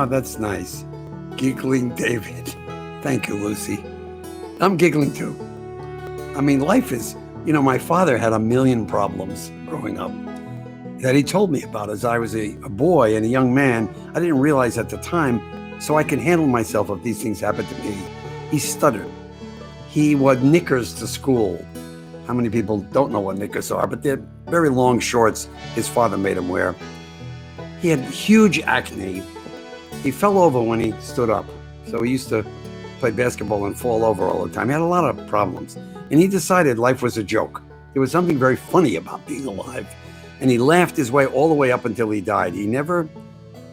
that's nice. Giggling David. Thank you, Lucy. I'm giggling too. I mean, life is, my father had a million problems growing up that he told me about as I was a boy and a young man. I didn't realize at the time, so I can handle myself if these things happen to me. He stuttered. He wore knickers to school. How many people don't know what knickers are, but they're very long shorts his father made him wear. He had huge acne. He fell over when he stood up. So he used to play basketball and fall over all the time. He had a lot of problems. And he decided life was a joke. There was something very funny about being alive. And he laughed his way all the way up until he died. He never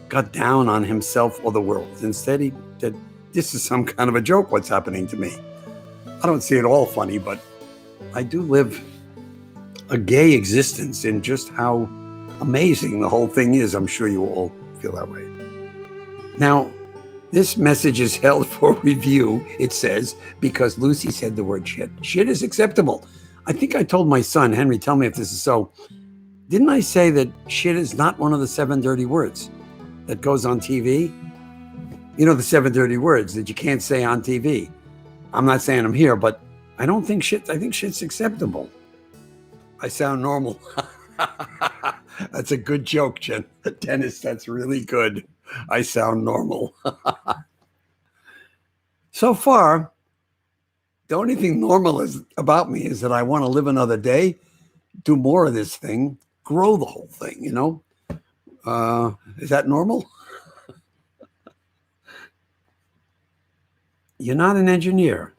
got down on himself or the world. Instead, he said, this is some kind of a joke, what's happening to me. I don't see it all funny, but I do live a gay existence in just how amazing the whole thing is. I'm sure you all feel that way. Now, this message is held for review, it says, because Lucy said the word shit. Shit is acceptable. I think I told my son, Henry, tell me if this is so. Didn't I say that shit is not one of the 7 dirty words that goes on TV? The 7 dirty words that you can't say on TV. I'm not saying them here, but I think shit's acceptable. I sound normal. That's a good joke, Dennis. That's really good. I sound normal. So far, the only thing normal about me is that I want to live another day, do more of this thing, grow the whole thing, Is that normal? You're not an engineer.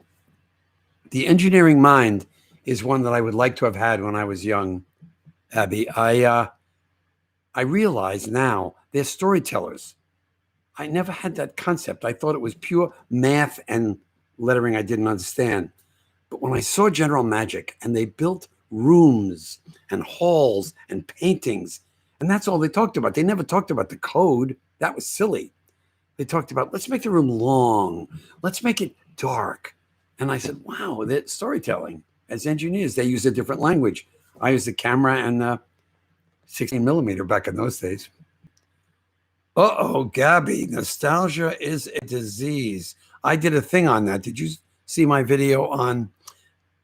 The engineering mind is one that I would like to have had when I was young, Abby. I realize now they're storytellers. I never had that concept. I thought it was pure math and lettering I didn't understand. But when I saw General Magic and they built rooms and halls and paintings, and that's all they talked about. They never talked about the code. That was silly. They talked about, let's make the room long. Let's make it dark. And I said, wow, that's storytelling. As engineers, they use a different language. I use the camera and 16 millimeter back in those days. Uh-oh, Gabby, nostalgia is a disease. I did a thing on that. Did you see my video on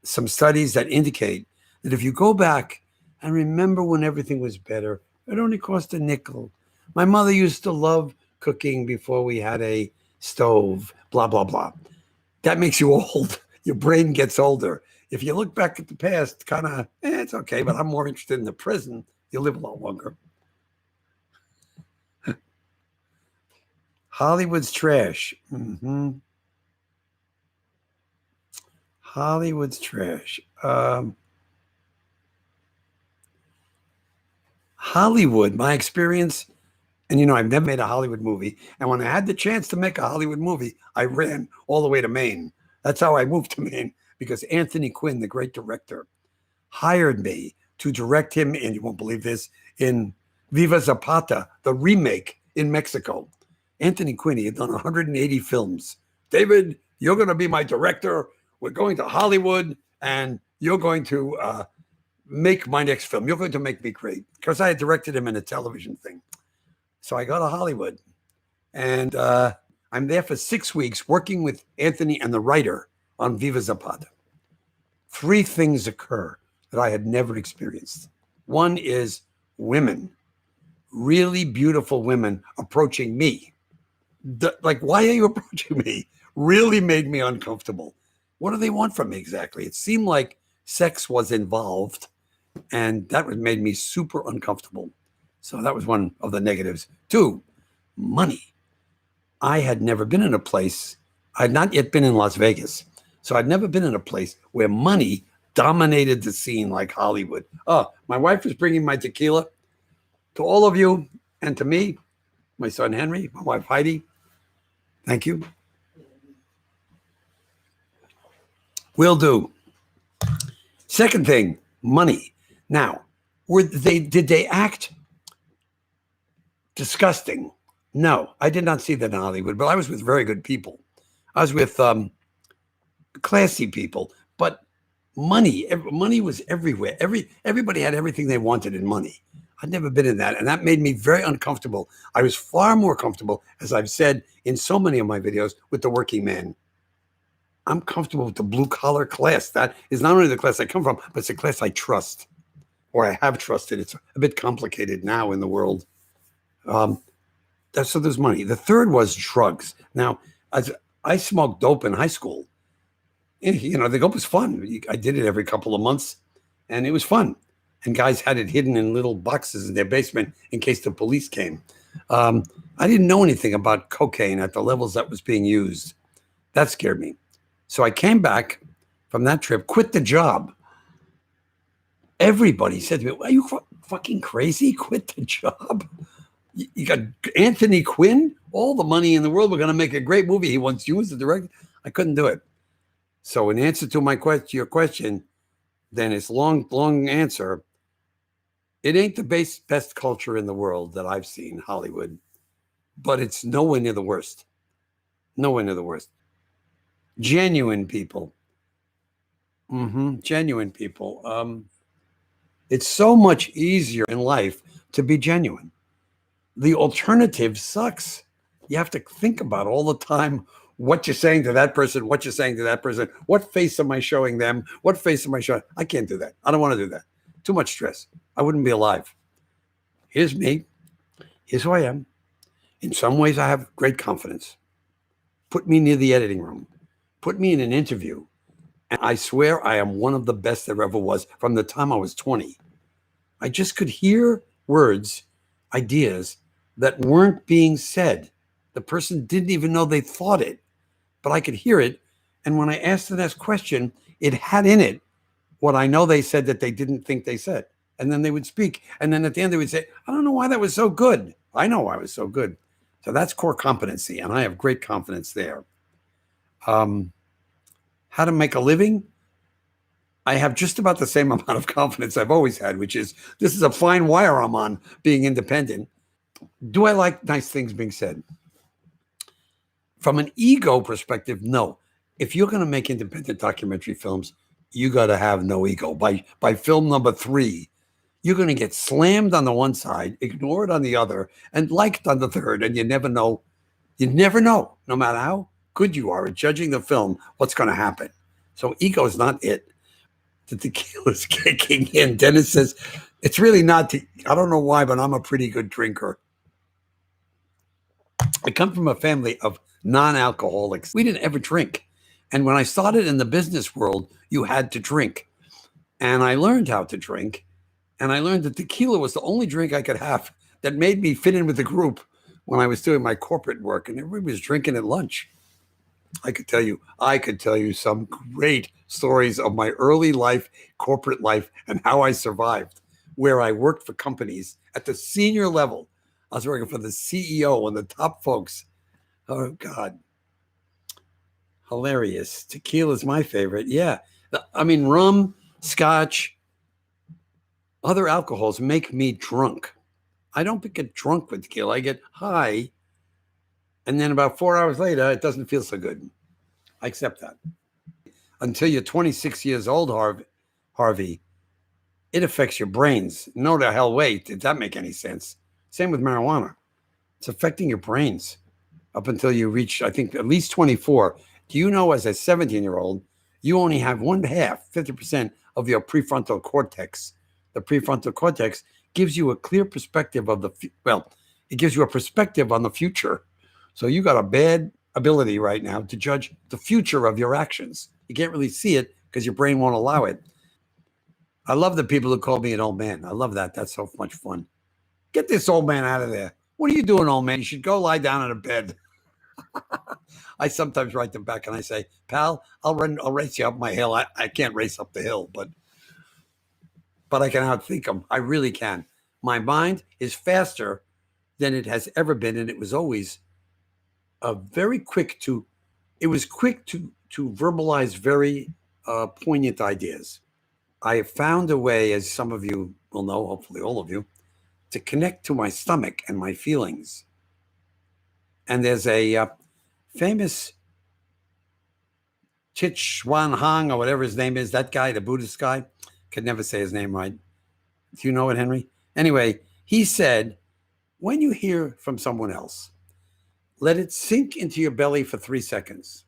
some studies that indicate that if you go back and remember when everything was better, it only cost a nickel. My mother used to love cooking before we had a stove, blah, blah, blah. That makes you old. Your brain gets older. If you look back at the past, kind of, it's okay, but I'm more interested in the present. You'll live a lot longer. Hollywood's trash. Hollywood's trash. Hollywood, my experience, and I've never made a Hollywood movie. And when I had the chance to make a Hollywood movie, I ran all the way to Maine. That's how I moved to Maine, because Anthony Quinn, the great director, hired me to direct him, and you won't believe this, in Viva Zapata, the remake in Mexico. Anthony Quinn, he had done 180 films. David, you're going to be my director. We're going to Hollywood, and you're going to make my next film. You're going to make me great. Because I had directed him in a television thing. So I go to Hollywood, and I'm there for 6 weeks working with Anthony and the writer on Viva Zapata. 3 things occur that I had never experienced. One is women, really beautiful women approaching me. Like, why are you approaching me? Really made me uncomfortable. What do they want from me exactly? It seemed like sex was involved, and that made me super uncomfortable. So that was one of the negatives. 2, money. I had never been in a place, I had not yet been in Las Vegas. So I'd never been in a place where money dominated the scene like Hollywood. Oh, my wife was bringing my tequila to all of you and to me, my son Henry, my wife Heidi. Thank you. Will do. Second thing, money. Now, did they act disgusting? No, I did not see that in Hollywood, but I was with very good people. I was with classy people, but money was everywhere. Everybody had everything they wanted in money. I'd never been in that. And that made me very uncomfortable. I was far more comfortable, as I've said in so many of my videos, with the working man. I'm comfortable with the blue collar class. That is not only the class I come from, but it's a class I trust, or I have trusted. It's a bit complicated now in the world. So there's money. The third was drugs. Now, as I smoked dope in high school. You know, the dope was fun. I did it every couple of months, and it was fun. And guys had it hidden in little boxes in their basement in case the police came. I didn't know anything about cocaine at the levels that was being used. That scared me. So I came back from that trip, quit the job. Everybody said to me, are you fucking crazy? Quit the job? You got Anthony Quinn, all the money in the world. We're going to make a great movie. He wants you as the director. I couldn't do it. So in answer to your question, then it's long answer. It ain't the best culture in the world that I've seen, Hollywood, but it's nowhere near the worst. Nowhere near the worst. Genuine people. Genuine people. It's so much easier in life to be genuine. The alternative sucks. You have to think about all the time what you're saying to that person, what you're saying to that person. What face am I showing them? What face am I showing? I can't do that. I don't want to do that. Too much stress. I wouldn't be alive. Here's me. Here's who I am. In some ways, I have great confidence. Put me near the editing room. Put me in an interview. And I swear I am one of the best there ever was from the time I was 20. I just could hear words, ideas that weren't being said. The person didn't even know they thought it, but I could hear it. And when I asked the next question, it had in it what I know they said that they didn't think they said. And then they would speak. And then at the end, they would say, I don't know why that was so good. I know why it was so good. So that's core competency. And I have great confidence there. How to make a living? I have just about the same amount of confidence I've always had, which is this is a fine wire I'm on, being independent. Do I like nice things being said? From an ego perspective, no. If you're going to make independent documentary films, you got to have no ego. By film number 3, you're going to get slammed on the one side, ignored on the other, and liked on the third, and you never know. You never know, no matter how good you are at judging the film, what's going to happen. So ego is not it. The tequila's kicking in. Dennis says, it's really not. I don't know why, but I'm a pretty good drinker. I come from a family of non-alcoholics. We didn't ever drink. And when I started in the business world, you had to drink. And I learned how to drink. And I learned that tequila was the only drink I could have that made me fit in with the group when I was doing my corporate work. And everybody was drinking at lunch. I could tell you some great stories of my early life, corporate life, and how I survived, where I worked for companies at the senior level. I was working for the CEO and the top folks. Oh, God. Hilarious. Tequila is my favorite. Yeah. I mean, rum, scotch, other alcohols make me drunk. I don't get drunk with tequila. I get high. And then about 4 hours later, it doesn't feel so good. I accept that. Until you're 26 years old, Harvey, it affects your brains. No the hell way did that make any sense. Same with marijuana. It's affecting your brains up until you reach, I think, at least 24. Do you know, as a 17-year-old, you only have 50% of your prefrontal cortex. The prefrontal cortex gives you a clear perspective of it gives you a perspective on the future. So you got a bad ability right now to judge the future of your actions. You can't really see it because your brain won't allow it. I love the people who call me an old man. I love that. That's so much fun. Get this old man out of there. What are you doing, old man? You should go lie down in a bed. I sometimes write them back and I say, pal, I'll race you up my hill. I can't race up the hill, but I can outthink them. I really can. My mind is faster than it has ever been, and it was always quick to verbalize very poignant ideas. I have found a way, as some of you will know, hopefully all of you, to connect to my stomach and my feelings. And there's a famous Thich Chuan Hong, or whatever his name is, that guy, the Buddhist guy, could never say his name right. Do you know it, Henry? Anyway, he said, when you hear from someone else, let it sink into your belly for 3 seconds.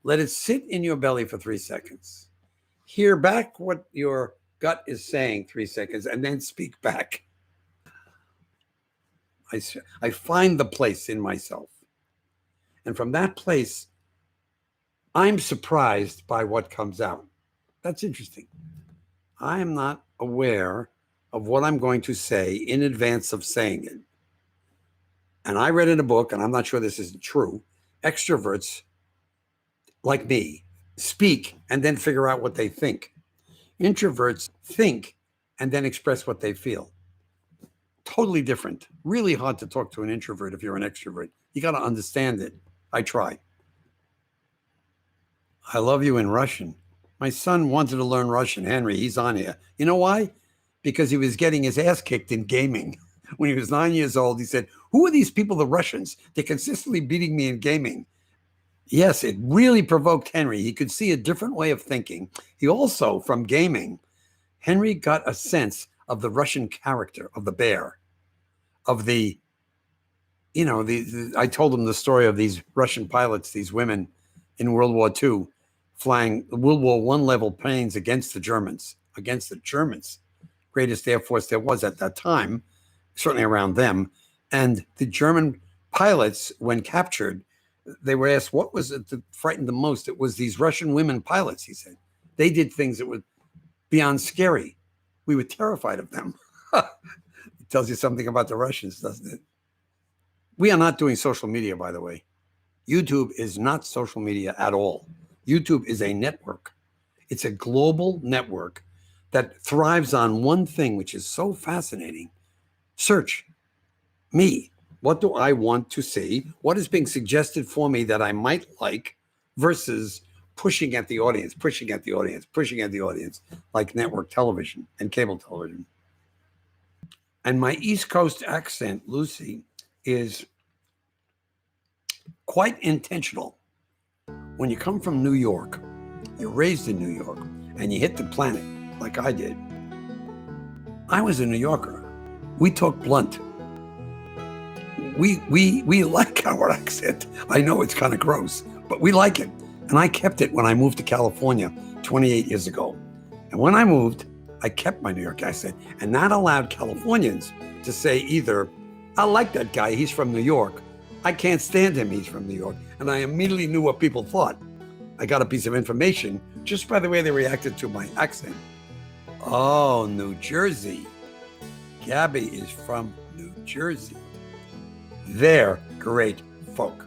Let it sit in your belly for 3 seconds. Hear back what your gut is saying 3 seconds, and then speak back. I find the place in myself. And from that place, I'm surprised by what comes out. That's interesting. I am not aware of what I'm going to say in advance of saying it. And I read in a book, and I'm not sure this is true, extroverts like me speak and then figure out what they think. Introverts think and then express what they feel. Totally different. Really hard to talk to an introvert if you're an extrovert. You got to understand it. I try. I love you in Russian. My son wanted to learn Russian. Henry, he's on here. You know why? Because he was getting his ass kicked in gaming. When he was 9 years old, he said, who are these people, the Russians? They're consistently beating me in gaming. Yes, it really provoked Henry. He could see a different way of thinking. He also, from gaming, Henry got a sense of the Russian character, of the bear, of the, I told him the story of these Russian pilots, these women in World War II, flying World War I level planes against the Germans, greatest air force there was at that time, certainly around them. And the German pilots, when captured, they were asked, what was it that frightened them most? It was these Russian women pilots, he said. They did things that were beyond scary. We were terrified of them. It tells you something about the Russians, doesn't it? We are not doing social media, by the way. YouTube is not social media at all. YouTube is a network. It's a global network that thrives on one thing, which is so fascinating. Search. Me. What do I want to see? What is being suggested for me that I might like versus pushing at the audience, like network television and cable television. And my East Coast accent, Lucy, is quite intentional. When you come from New York, you're raised in New York, and you hit the planet like I did. I was a New Yorker. We talk blunt. We like our accent. I know it's kind of gross, but we like it. And I kept it when I moved to California 28 years ago. And when I moved, I kept my New York accent. And that allowed Californians to say either, I like that guy, he's from New York. I can't stand him, he's from New York. And I immediately knew what people thought. I got a piece of information just by the way they reacted to my accent. Oh, New Jersey. Gabby is from New Jersey. They're great folk,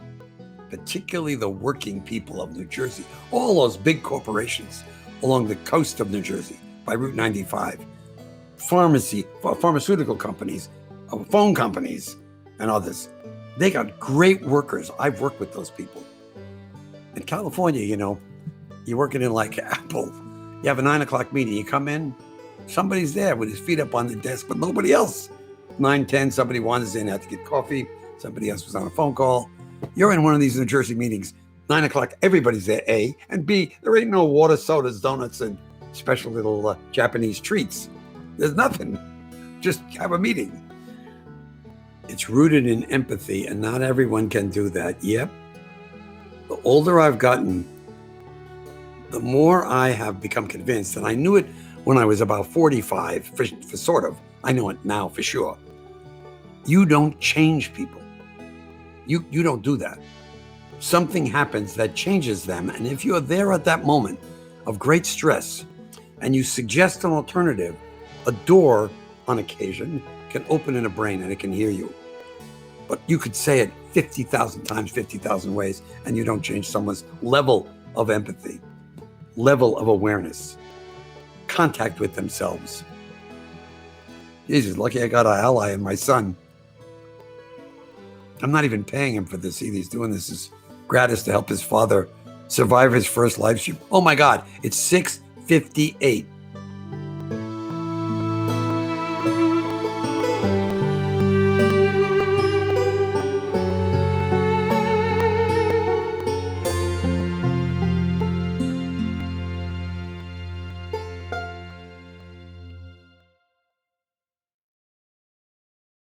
particularly the working people of New Jersey. All those big corporations along the coast of New Jersey by Route 95, pharmaceutical companies, phone companies, and others. They got great workers. I've worked with those people. In California, you're working in like Apple. You have a 9 o'clock meeting. You come in, somebody's there with his feet up on the desk, but nobody else. 9:10, somebody wanders in, had to get coffee. Somebody else was on a phone call. You're in one of these New Jersey meetings. 9 o'clock, everybody's there, A. And B, there ain't no water, sodas, donuts, and special little Japanese treats. There's nothing. Just have a meeting. It's rooted in empathy, and not everyone can do that. Yep. The older I've gotten, the more I have become convinced, and I knew it when I was about 45, for sort of. I know it now for sure. You don't change people. You don't do that. Something happens that changes them, and if you're there at that moment of great stress, and you suggest an alternative, a door on occasion can open in a brain and it can hear you. But you could say it 50,000 times, 50,000 ways, and you don't change someone's level of empathy, level of awareness, contact with themselves. Jesus, lucky I got an ally in my son. I'm not even paying him for this either. He's doing this as gratis to help his father survive his first live stream. Oh my God, it's 6:58.